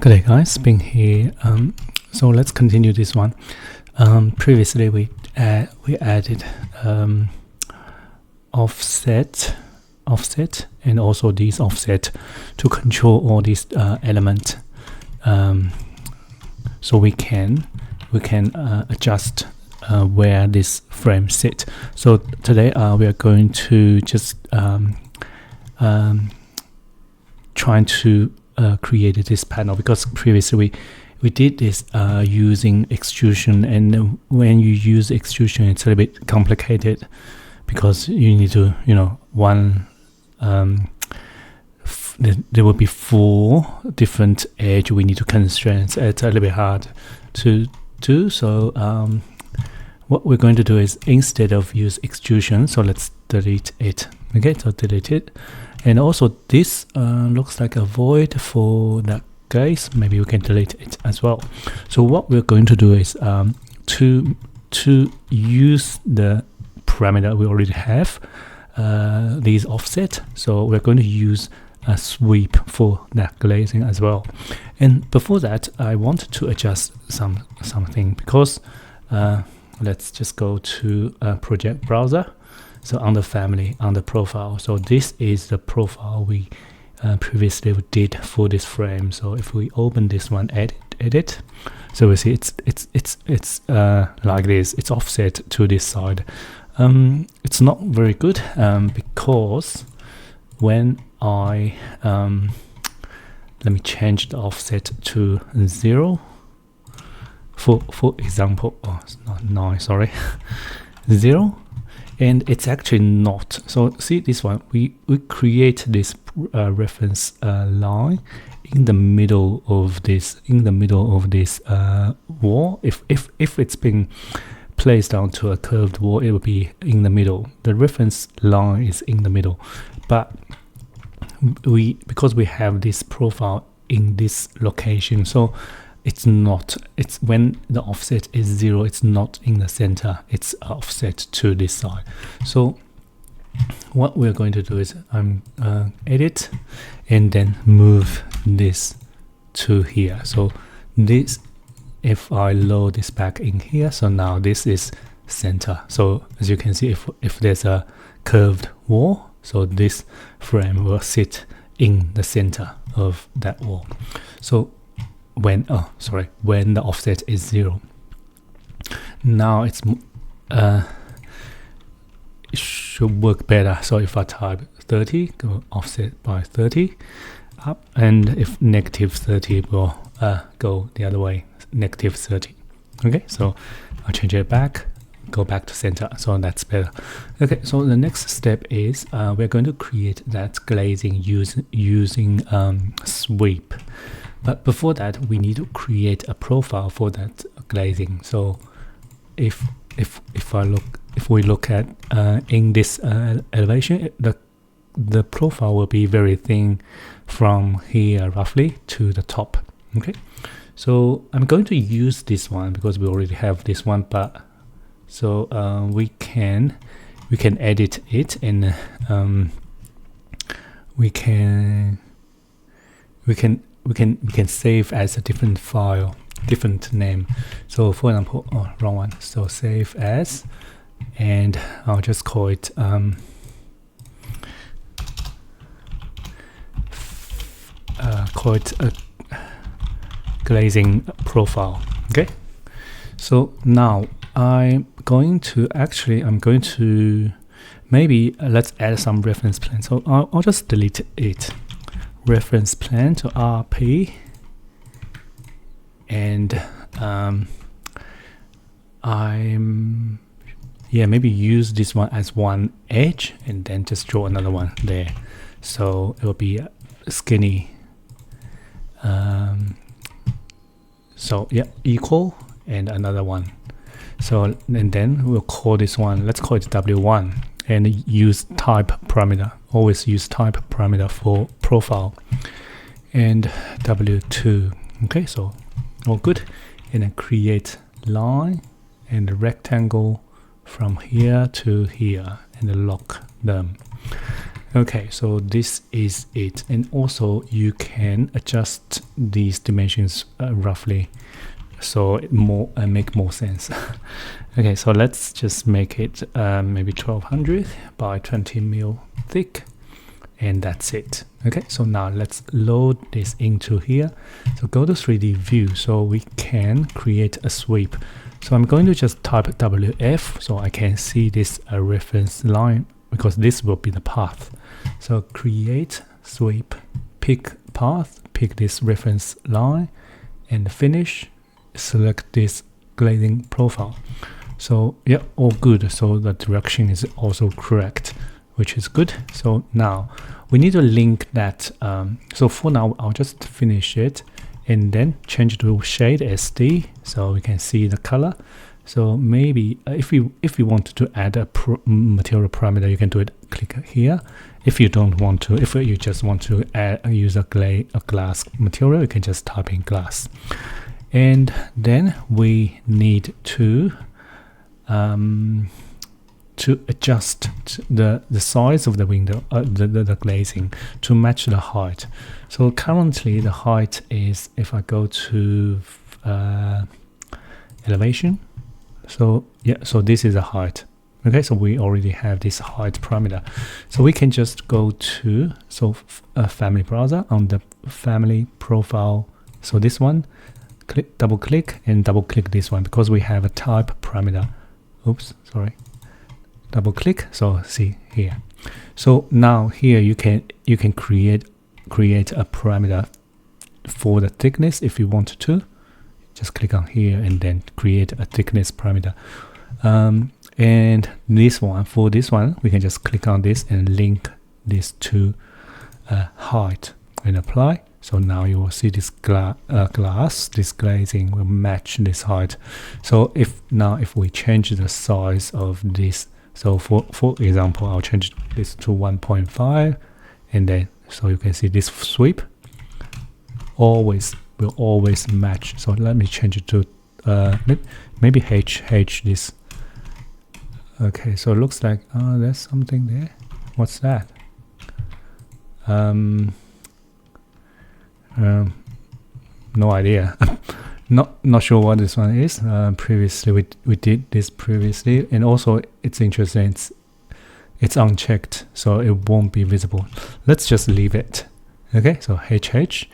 Good day guys, Bing here. So let's continue this one. Previously we added offset and also these offset to control all these elements. So we can adjust where this frame sit. So today we are going to just trying to create this panel, because previously we did this using extrusion, and when you use extrusion it's a little bit complicated because you need to, there will be 4 different edge we need to constrain. It's a little bit hard to do. So what we're going to do is, instead of use extrusion, so let's delete it. Okay, so delete it. And also this looks like a void for that case. Maybe we can delete it as well. So what we're going to do is to use the parameter we already have, these offset. So we're going to use a sweep for that glazing as well. And before that, I want to adjust something, because let's just go to project browser. So under family, under profile, so this is the profile we previously did for this frame. So if we open this one, edit, so we see it's like this. It's offset to this side. It's not very good because when I let me change the offset to 0 for example. Oh, it's not 9, sorry. 0. And it's actually not. So see this one, we create this reference line in the middle of this wall. If it's been placed onto a curved wall, it will be in the middle. The reference line is in the middle, but because we have this profile in this location, so it's not, it's when the offset is 0, it's not in the center, it's offset to this side. So what we're going to do is edit and then move this to here. So this, if I load this back in here, so now this is center. So as you can see, if there's a curved wall, so this frame will sit in the center of that wall. So when the offset is 0, now it should work better. So if I type 30, go offset by 30 up, and if negative 30 will go the other way, negative 30. Okay, so I'll change it back, go back to center, so that's better. Okay, so the next step is we're going to create that glazing using sweep. But before that, we need to create a profile for that glazing. So if we look at in this elevation, the profile will be very thin from here roughly to the top. Okay, so I'm going to use this one because we already have this one, but so we can edit it, and we can save as a different file, different name. So for example, wrong one. So save as, and I'll just call it a glazing profile. Okay. So now I'm going to maybe let's add some reference plan. So I'll just delete it. Reference plan to RP, and maybe use this one as one edge and then just draw another one there, so it will be skinny. So yeah, equal, and another one. So and then we'll call this one, let's call it W1, and use type parameter. Always use type parameter for profile, and W2. Okay, so all good. And then create line and rectangle from here to here, and lock them. Okay, so this is it, and also you can adjust these dimensions roughly, so it make more sense. Okay, so let's just make it maybe 1200 by 20 mil thick, and that's it. Okay, so now let's load this into here. So go to 3D view so we can create a sweep. So I'm going to just type WF so I can see this reference line, because this will be the path. So create sweep, pick path, pick this reference line, and finish, select this glazing profile. So yeah, all good. So the direction is also correct, which is good. So now we need to link that. So for now, I'll just finish it and then change to shade SD so we can see the color. So maybe if you want to add a material parameter, you can do it. Click here. If you don't want to, if you just want to use a glass material, you can just type in glass. And then we need to adjust the size of the window, the glazing, to match the height. So currently the height is, if I go to elevation, so yeah, so this is a height. Okay, so we already have this height parameter, so we can just go to family browser on the family profile. So this one, double click and double click this one, because we have a type parameter. Oops, sorry. Double click. So see here. So now here you can create a parameter for the thickness if you want to. Just click on here and then create a thickness parameter. And this one, for this one, we can just click on this and link this to height and apply. So now you will see this this glazing will match this height. So if we change the size of this, so for example, I'll change this to 1.5, and then so you can see this sweep will always match. So let me change it to maybe HH this. Okay, so it looks like there's something there. What's that? No idea. not sure what this one is. Previously we did this previously, and also it's interesting, it's unchecked, so it won't be visible. Let's just leave it. Okay, so HH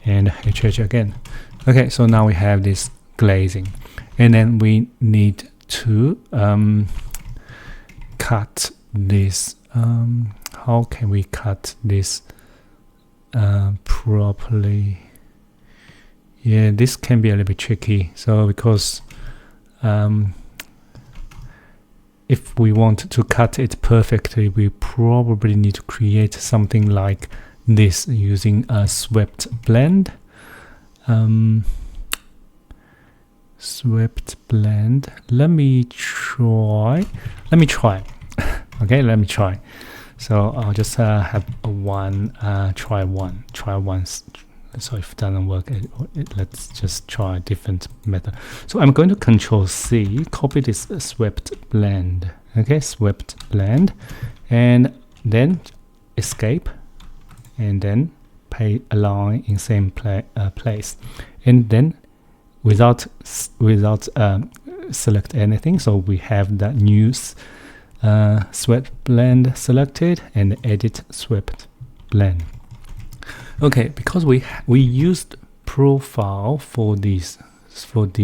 and HH again. Okay, so now we have this glazing, and then we need to cut this. How can we cut this properly? Yeah, this can be a little bit tricky. So because if we want to cut it perfectly, we probably need to create something like this using a swept blend. Swept blend. Let me try. Okay, let me try. So I'll just have try once. So if it doesn't work, let's just try a different method. So I'm going to Control C, copy this swept blend. Okay, swept blend, and then escape, and then align in same place, and then without select anything. So we have that new swept blend selected, and edit swept blend. Okay, because we used profile for this swept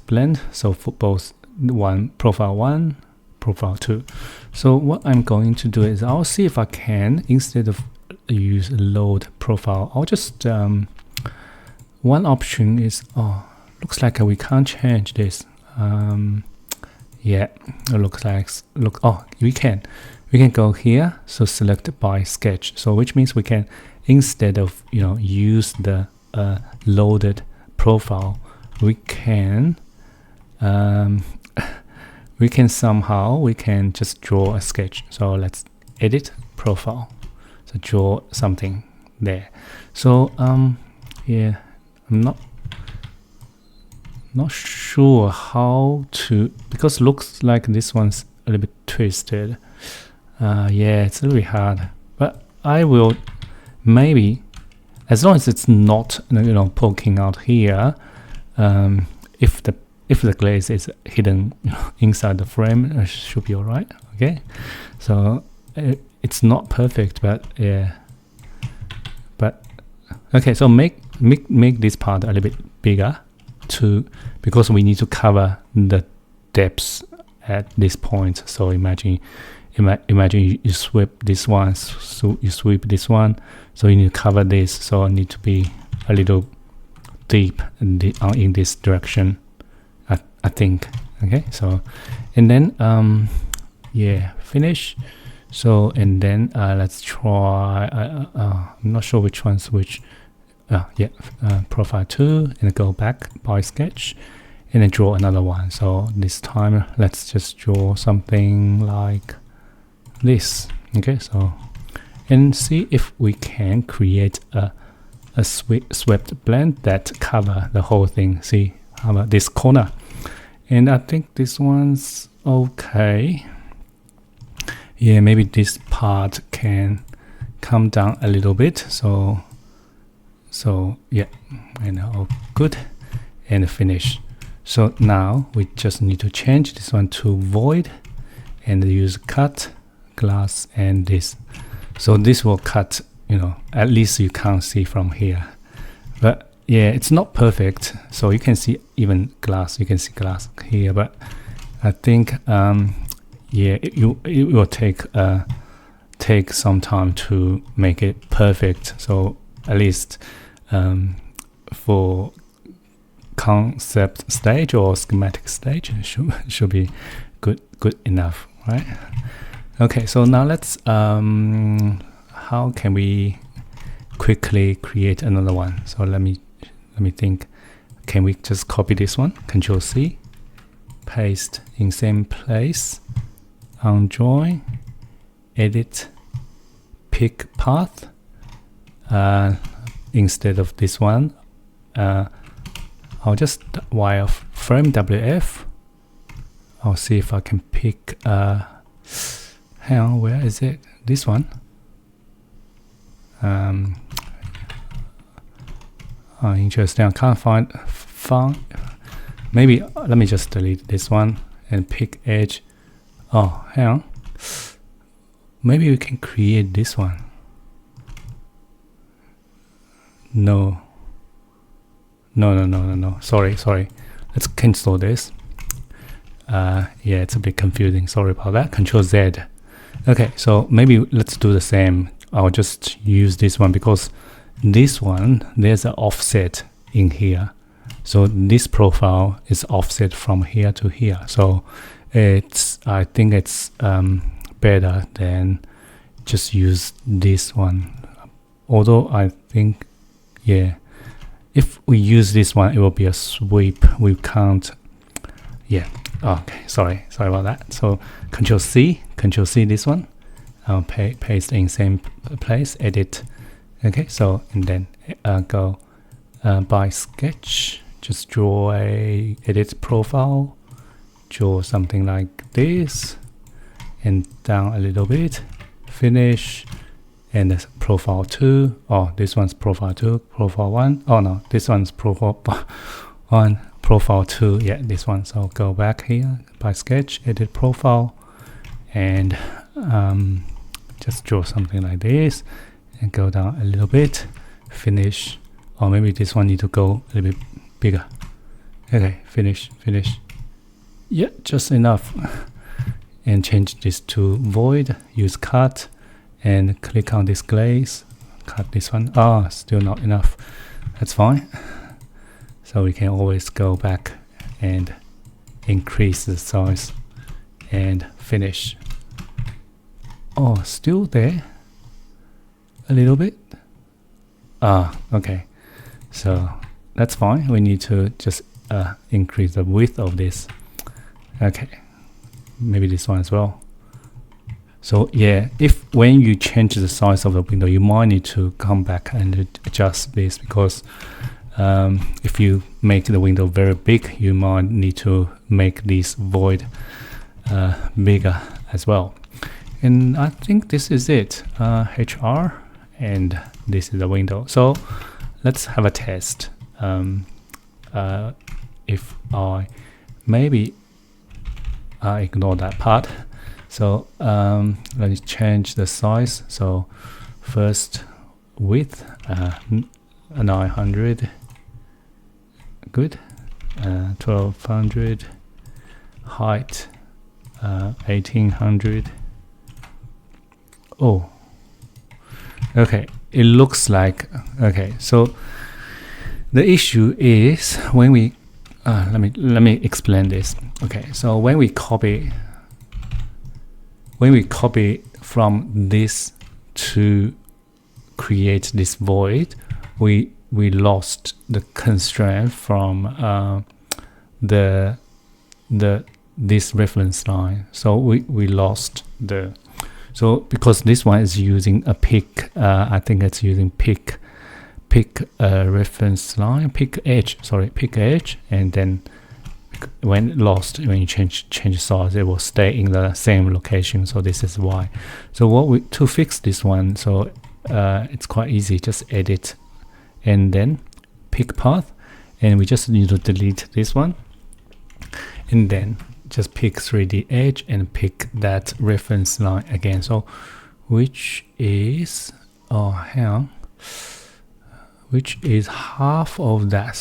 blend, so for both profile 1, profile 2. So what I'm going to do is I'll see if I can, instead of use load profile, I'll just one option is, looks like we can't change this. Yeah, it looks like we can go here. So select by sketch, so which means we can, instead of use the loaded profile, we can just draw a sketch. So let's edit profile, so draw something there. So yeah, I'm not sure how to, because looks like this one's a little bit twisted. Yeah, it's really hard, but I will maybe, as long as it's not poking out here, if the glaze is hidden inside the frame, it should be all right. Okay, so it's not perfect, but yeah, but okay. So make this part a little bit bigger because we need to cover the depths at this point. So imagine you sweep this one, so you sweep this one, so you need to cover this, so I need to be a little deep in this direction, I think. Okay, so and then yeah, finish. So and then let's try I'm not sure which one's which. Yeah, profile 2, and go back by sketch and then draw another one. So this time let's just draw something like this. Okay, so and see if we can create a swept blend that cover the whole thing. See how about this corner, and I think this one's okay. Yeah, maybe this part can come down a little bit. So yeah, and good, and finish. So now we just need to change this one to void and use cut glass and this. So this will cut, at least you can't see from here. But yeah, it's not perfect. So you can see even glass, you can see glass here, but I think yeah, it will take some time to make it perfect. So at least for concept stage or schematic stage, should be good enough, right? Okay, so now let's how can we quickly create another one? So let me think. Can we just copy this one, Control C, paste in same place, unjoin, edit, pick path, instead of this one, I'll just wireframe WF. I'll see if I can pick hang on, where is it? This one. Interesting. I can't find. Maybe let me just delete this one and pick edge. Oh, hang on. Maybe we can create this one. No. Sorry. Let's cancel this. Yeah, it's a bit confusing. Sorry about that. Control Z. Okay, so maybe let's do the same. I'll just use this one because this one, there's an offset in here. So this profile is offset from here to here. So I think it's better than just use this one. Although I think, yeah, if we use this one, it will be a sweep. We can't. Yeah. Okay. Sorry about that. So Control C this one. Paste in same place. Edit. Okay. So and then go by sketch. Just draw a edit profile. Draw something like this, and down a little bit. Finish. And profile 2. Oh, this one's profile 2, profile 1. Oh no, this one's profile 1, profile 2. Yeah, this one. So go back here by sketch, edit profile, and just draw something like this, and go down a little bit. Finish. Or maybe this one need to go a little bit bigger. Okay, finish. Yeah, just enough. And change this to void. Use cut. And click on this glaze, cut this one. Still not enough. That's fine. So we can always go back and increase the size and finish. Oh, still there? A little bit? Okay. So that's fine. We need to just increase the width of this. Okay. Maybe this one as well. So yeah, if when you change the size of the window, you might need to come back and adjust this, because if you make the window very big, you might need to make this void bigger as well. and I think this is it. HR, and this is the window. So let's have a test. If I maybe ignore that part. So let me change the size. So first width 900, good. 1200, height 1800. Oh, okay, it looks like, okay, so the issue is when we let me explain this. Okay, so when we copy from this to create this void, we lost the constraint from this reference line. So we lost the, so because this one is using a pick, I think it's using pick reference line, pick edge, and then when you change size, it will stay in the same location. So this is why. So to fix this one, so it's quite easy, just edit and then pick path, and we just need to delete this one, and then just pick 3D edge and pick that reference line again. So which is which is half of that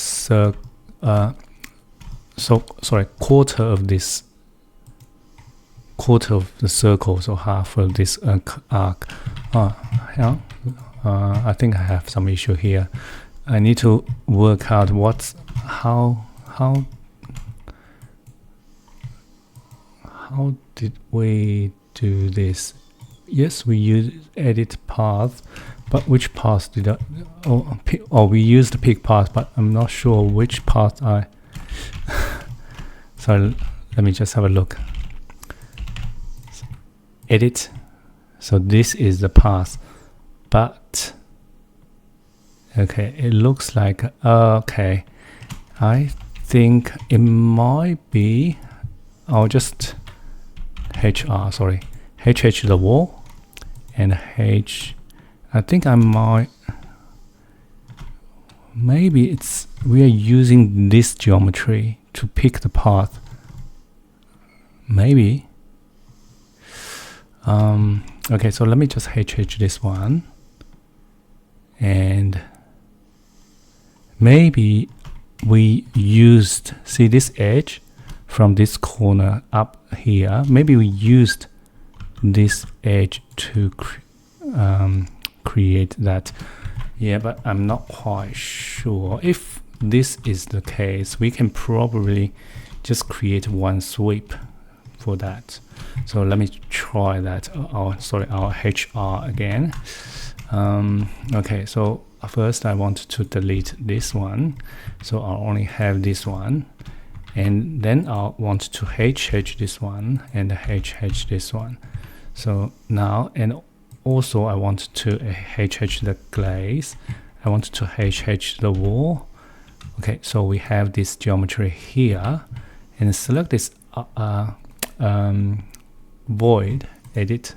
quarter of the circle, so half of this arc. I think I have some issue here. I need to work out how did we do this? Yes, we used edit path, but which path did I? We used the pick path, but I'm not sure which path I. So let me just have a look. Edit. So this is the path, but okay, it looks like okay. I think it might be. I'll just HH the wall, and H. I think I might. Maybe we are using this geometry to pick the path. Maybe. Okay, so let me just HH this one, and maybe we used, see this edge from this corner up here, maybe we used this edge to create that. Yeah, but I'm not quite sure. If this is the case, we can probably just create one sweep for that. So let me try that. Our HR again. Okay, so first I want to delete this one, so I'll only have this one, and then I want to HH this one and HH this one. So now, and also I want to HH the glaze, I want to HH the wall. Okay, so we have this geometry here, and select this void, edit,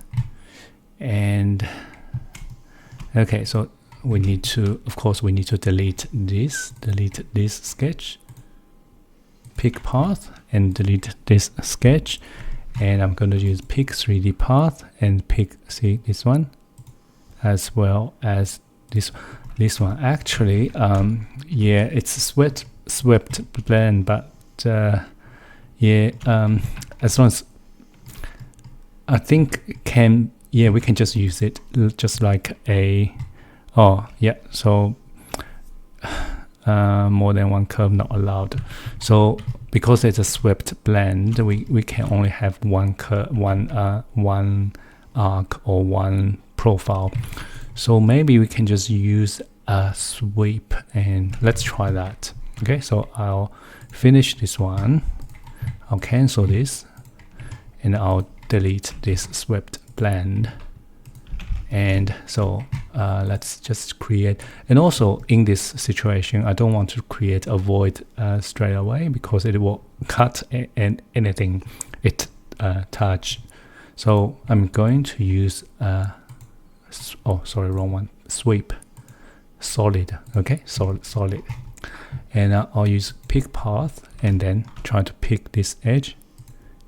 and okay, so we need to, of course, we need to delete this sketch, pick path, and delete this sketch, and I'm going to use pick 3D path and pick, see this one, as well as this one. Actually, yeah, it's a swept blend, but yeah, as long as I think we can just use it just like a, yeah, so more than one curve not allowed. So because it's a swept blend, we can only have one curve, one arc or one profile. So maybe we can just use a sweep, and let's try that. Okay, so I'll finish this one, I'll cancel this, and I'll delete this swept blend. And so let's just create, and also in this situation I don't want to create a void straight away, because it will cut anything it touch. So I'm going to use oh sorry, wrong one, sweep solid. Okay, solid, and I'll use pick path and then try to pick this edge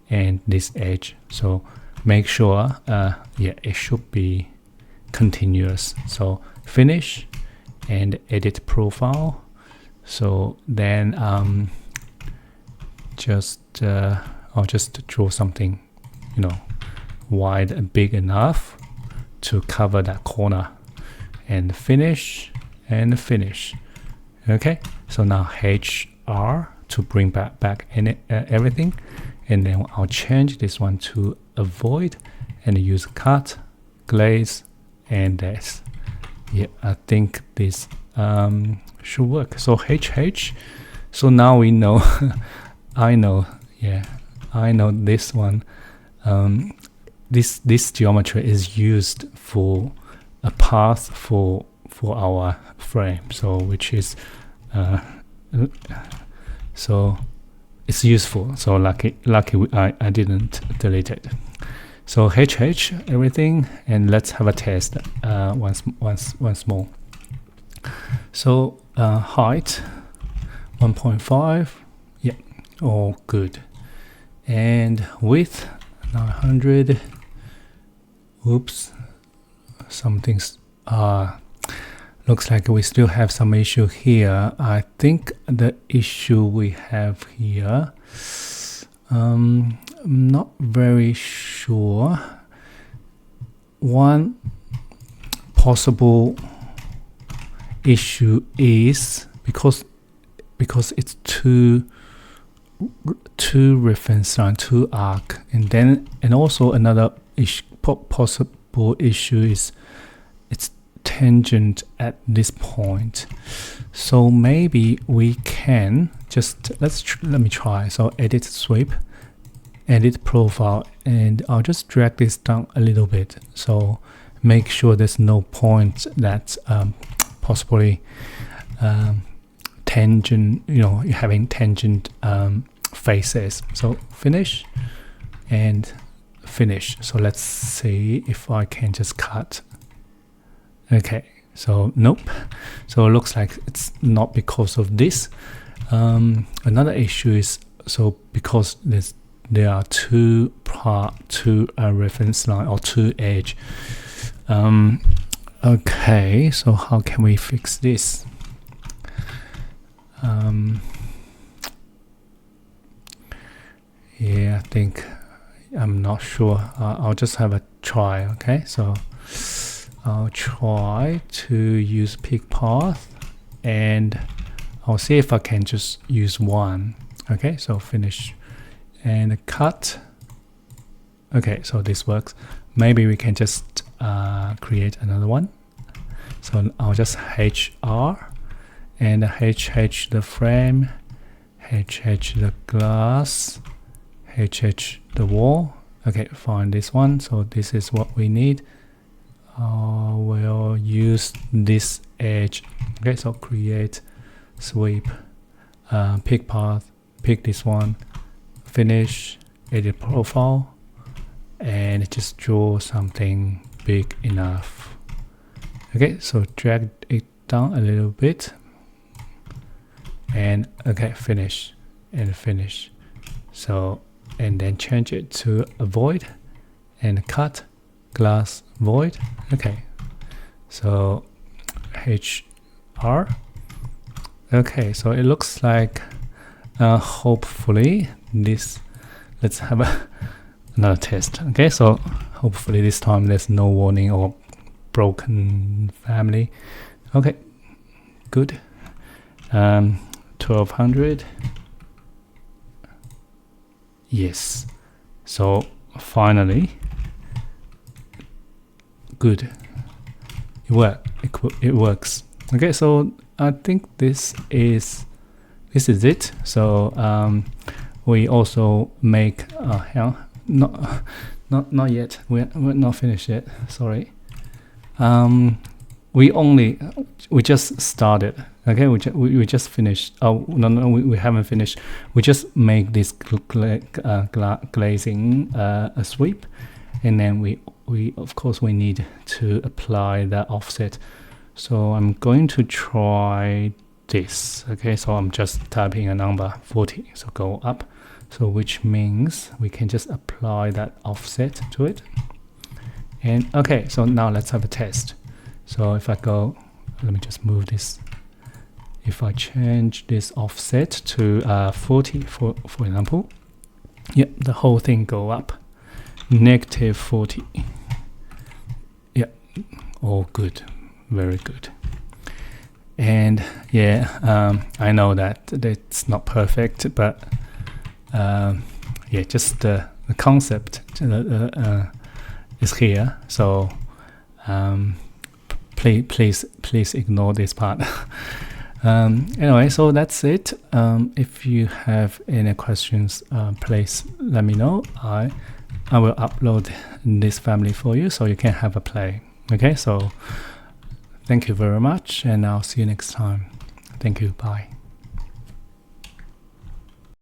and this edge. So make sure yeah, it should be continuous. So finish and edit profile. So then I'll just draw something, you know, wide and big enough to cover that corner, and finish and finish. Okay, so now HR to bring back everything, and then I'll change this one to avoid and use cut, glaze, and this. Yeah, I think this should work. So HH. So now we know. I know this one. This geometry is used for a path for our frame. So which is so it's useful. So lucky I didn't delete it. So HH everything, and let's have a test once more. So height 1.5, yeah, all good. And width 900. Oops, something's looks like we still have some issue here. I think the issue we have here, I'm not very sure. One possible issue is because it's two reference line, two arc, and also another possible issue is it's tangent at this point. So maybe we can just let me try. So edit sweep, edit profile, and I'll just drag this down a little bit. So make sure there's no point that's possibly tangent, you know, having tangent faces. So finish and finish. So let's see if I can just cut. Okay, so nope. So it looks like it's not because of this. Another issue is, so because there are two reference line or two edge. Okay, so how can we fix this? Yeah, I think I'm not sure. I'll just have a try. Okay, so I'll try to use pick path, and I'll see if I can just use one. Okay, so finish and cut. Okay, so this works. Maybe we can just create another one. So I'll just HR and HH the frame, HH the glass, HH the wall. Okay, find this one. So this is what we need. We'll use this edge. Okay, so create, sweep, pick path, pick this one, finish, edit profile, and just draw something big enough. Okay, so drag it down a little bit, and okay, finish and finish. So, and then change it to avoid and cut, glass, void. Okay, so HR. Okay, so it looks like hopefully this, let's have another test. Okay, so hopefully this time there's no warning or broken family. Okay, good. 1200. Yes, so finally good, it works. Okay, so I think this is it. So we also make not yet, we're not finished yet, sorry. We just started. Okay, we just finished. Oh no, we haven't finished. We just make this glazing a sweep, and then we of course we need to apply that offset. So I'm going to try this. Okay, so I'm just typing a number 40, so go up, so which means we can just apply that offset to it. And okay, so now let's have a test. So if I go, let me just move this. If I change this offset to 40 for example, yeah, the whole thing go up. Negative 40. Yeah, all good, very good. And yeah, I know that it's not perfect, but yeah, just the concept is here. So please ignore this part. Anyway, so that's it. If you have any questions, please let me know. I will upload this family for you so you can have a play. Okay, so thank you very much, and I'll see you next time. Thank you. Bye.